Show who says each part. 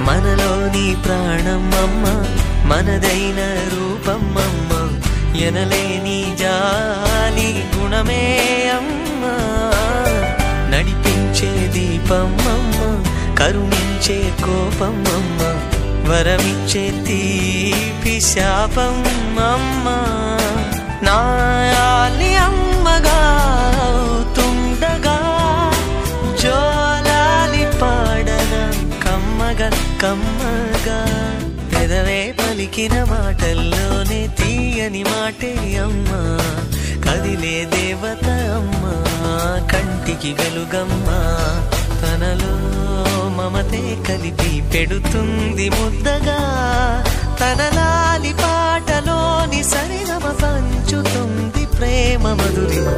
Speaker 1: మనలోని ప్రాణం అమ్మ, మనదైన రూపం అమ్మ, ఎనలేని జాలి గుణమే అమ్మ. నడిపించే దీపం అమ్మ, కరుణించే కోపం అమ్మ, వరమిచ్చే తీపి శాపం అమ్మ. నాయాలి అమ్మగా తుండగా జోలాలి పాడన కమ్మగా కమ్మగా. పెదవే పలికిన మాటల్లోనే తీయని మాటే అమ్మ, కదిలే దేవత అమ్మ, కంటికి వెలుగమ్మ. తనలో మమతే కలిపి పెడుతుంది ముద్దగా, తన లాలి పాటలోని సరిగమ పంచుతుంది ప్రేమ మధురిమ.